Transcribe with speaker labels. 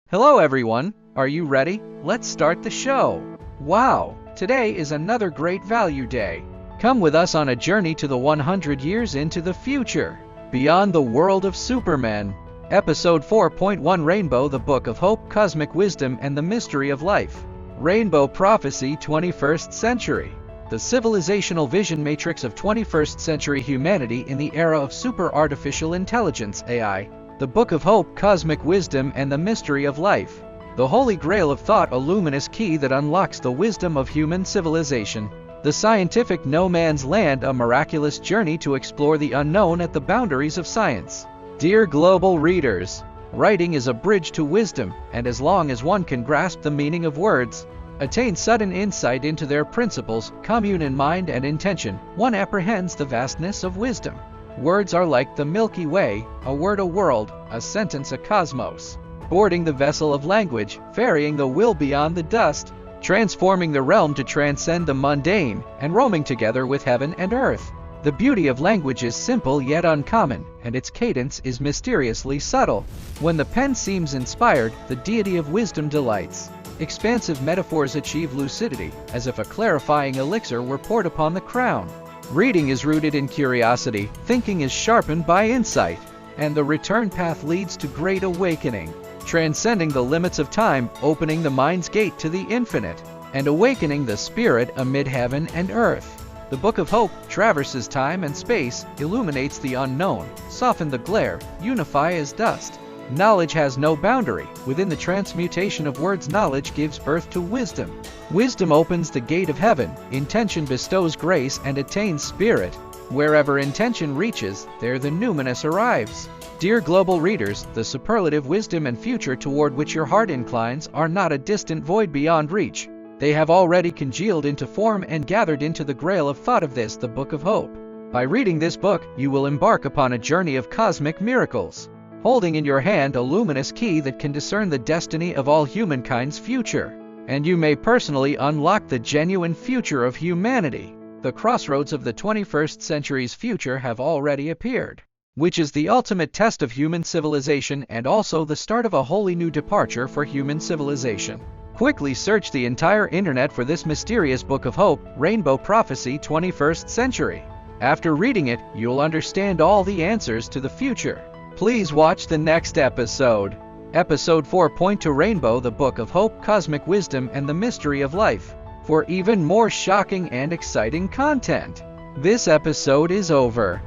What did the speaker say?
Speaker 1: Hello everyone, are you ready? Let's start the show. Wow, today is another great value day. Come with us on a journey to the 100 years into the future, beyond the world of Superman. Episode 4.1 Rainbow, the Book of Hope, Cosmic Wisdom and the Mystery of Life. Rainbow Prophecy, 21st Century. The civilizational vision matrix of 21st century humanity in the era of super artificial intelligence AI. The Book of Hope, Cosmic Wisdom and the Mystery of Life. The Holy Grail of Thought, a luminous key that unlocks the wisdom of human civilization. The scientific no man's land, a miraculous journey to explore the unknown at the boundaries of science. Dear global readers, writing is a bridge to wisdom, and as long as one can grasp the meaning of words, attain sudden insight into their principles, commune in mind and intention, one apprehends the vastness of wisdom. Words are like the Milky Way, a word a world, a sentence a cosmos. Boarding the vessel of language, ferrying the will beyond the dust, transforming the realm to transcend the mundane, and roaming together with heaven and earth. The beauty of language is simple yet uncommon, and its cadence is mysteriously subtle. When the pen seems inspired, the deity of wisdom delights. Expansive metaphors achieve lucidity, as if a clarifying elixir were poured upon the crown. Reading is rooted in curiosity, thinking is sharpened by insight, and the return path leads to great awakening, transcending the limits of time, opening the mind's gate to the infinite, and awakening the spirit amid heaven and earth. The Book of Hope traverses time and space, illuminates the unknown, soften the glare, unify as dust. Knowledge has no boundary. Within the transmutation of words, knowledge gives birth to wisdom. Wisdom opens the gate of heaven. Intention bestows grace and attains spirit. Wherever intention reaches, there the numinous arrives. Dear global readers, the superlative wisdom and future toward which your heart inclines are not a distant void beyond reach. They have already congealed into form and gathered into the grail of thought of this, the Book of Hope. By reading this book, you will embark upon a journey of cosmic miracles, holding in your hand a luminous key that can discern the destiny of all humankind's future. And you may personally unlock the genuine future of humanity. The crossroads of the 21st century's future have already appeared, which is the ultimate test of human civilization and also the start of a wholly new departure for human civilization. Quickly search the entire internet for this mysterious Book of Hope, Rainbow Prophecy, 21st Century. After reading it, you'll understand all the answers to the future. Please watch the next episode. Episode 4.2 Rainbow, the Book of Hope, Cosmic Wisdom and the Mystery of Life, for even more shocking and exciting content. This episode is over.